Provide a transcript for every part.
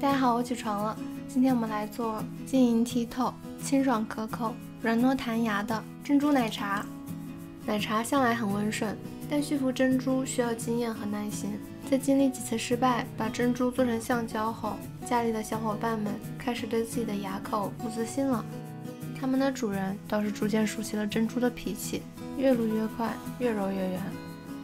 大家好，我起床了。今天我们来做晶莹剔透、清爽可口、软糯弹牙的珍珠奶茶。奶茶向来很温顺，但驯服珍珠需要经验和耐心。在经历几次失败，把珍珠做成橡胶后，家里的小伙伴们开始对自己的牙口不自信了。他们的主人倒是逐渐熟悉了珍珠的脾气，越撸越快，越揉越圆。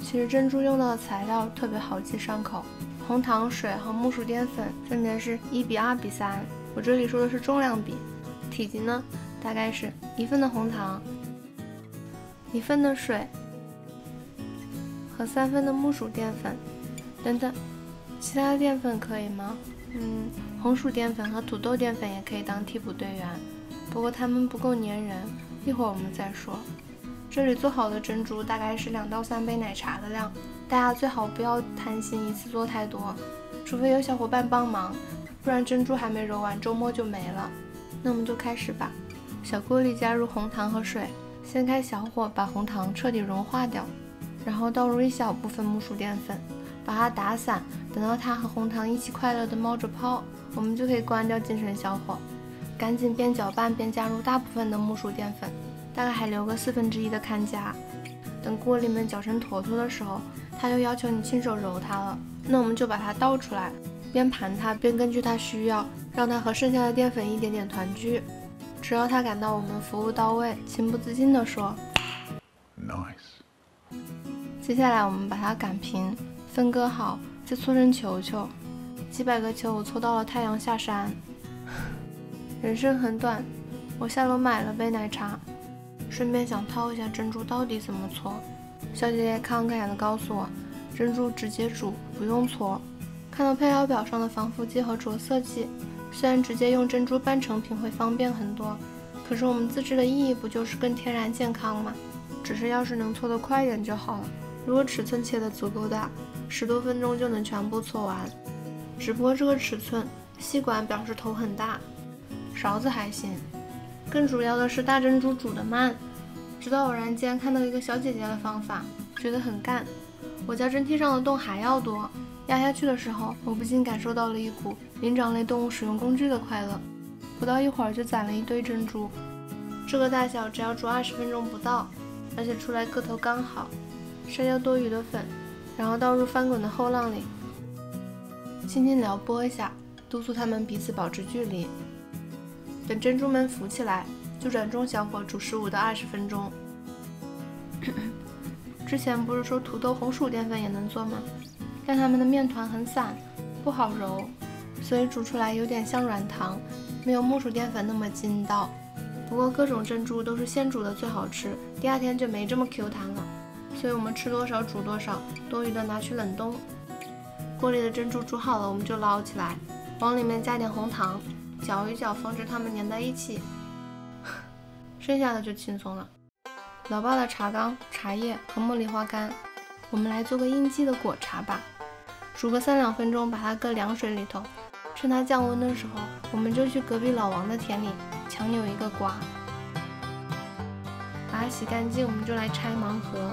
其实珍珠用到的材料特别好记上口，红糖水和木薯淀粉分别是1:2:3，我这里说的是重量比。体积呢，大概是1份的红糖、1份的水和3份的木薯淀粉。等等，其他的淀粉可以吗？红薯淀粉和土豆淀粉也可以当替补队员，不过它们不够粘人，一会儿我们再说。这里做好的珍珠大概是2到3杯奶茶的量，大家最好不要贪心一次做太多，除非有小伙伴帮忙，不然珍珠还没揉完，周末就没了。那我们就开始吧。小锅里加入红糖和水，先开小火把红糖彻底融化掉，然后倒入一小部分木薯淀粉，把它打散，等到它和红糖一起快乐地冒着泡，我们就可以关掉精神小火，赶紧边搅拌边加入大部分的木薯淀粉，大概还留个1/4的看夹。等锅里面搅成坨坨的时候，它就要求你亲手揉它了，那我们就把它倒出来，边盘它边根据它需要，让它和剩下的淀粉一点点团聚。只要它感到我们服务到位，情不自禁地说 Nice。 接下来我们把它擀平，分割好，再搓成球球，几百个球我搓到了太阳下山。人生很短，我下楼买了杯奶茶，顺便想掏一下珍珠到底怎么搓。小姐姐慷慨地告诉我，珍珠直接煮，不用搓。看到配料表上的防腐剂和着色剂，虽然直接用珍珠半成品会方便很多，可是我们自制的意义不就是更天然健康吗？只是要是能搓得快点就好了。如果尺寸切得足够大，10多分钟就能全部搓完。只不过这个尺寸，细管表示头很大，勺子还行。更主要的是大珍珠煮得慢，直到偶然间看到一个小姐姐的方法，觉得很干。我家针屉上的洞还要多，压下去的时候，我不禁感受到了一股灵长类动物使用工具的快乐。不到一会儿就攒了一堆珍珠，这个大小只要煮20分钟不到，而且出来个头刚好。筛掉多余的粉，然后倒入翻滚的后浪里，轻轻撩拨一下，督促它们彼此保持距离。等珍珠们浮起来，就转中小火煮15到20分钟。之前不是说土豆、红薯淀粉也能做吗？但它们的面团很散，不好揉，所以煮出来有点像软糖，没有木薯淀粉那么筋道。不过各种珍珠都是现煮的最好吃，第2天就没这么 Q 弹了。所以我们吃多少煮多少，多余的拿去冷冻。锅里的珍珠煮好了，我们就捞起来，往里面加点红糖，搅一搅，防止它们粘在一起。剩下的就轻松了。老爸的茶缸、茶叶和茉莉花干，我们来做个应季的果茶吧。煮个3-2分钟，把它搁凉水里头，趁它降温的时候，我们就去隔壁老王的田里强扭一个瓜，把它洗干净，我们就来拆盲盒。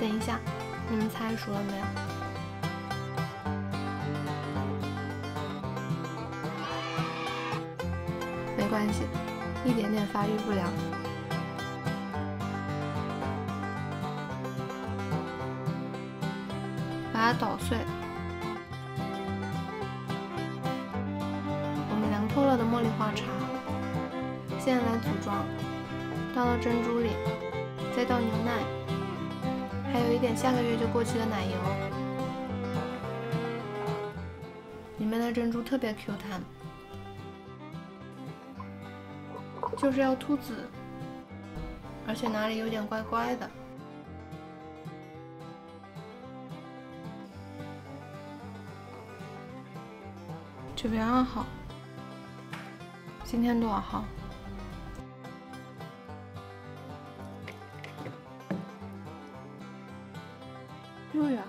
等一下，你们猜熟了没有？没关系，一点点发育不良。把它捣碎。我们凉透了的茉莉花茶，现在来组装，倒到珍珠里，再倒牛奶。还有一点下个月就过期的奶油，里面的珍珠特别 Q 弹，就是要吐籽，而且哪里有点怪怪的。这边2号，今天多少号？6月2号。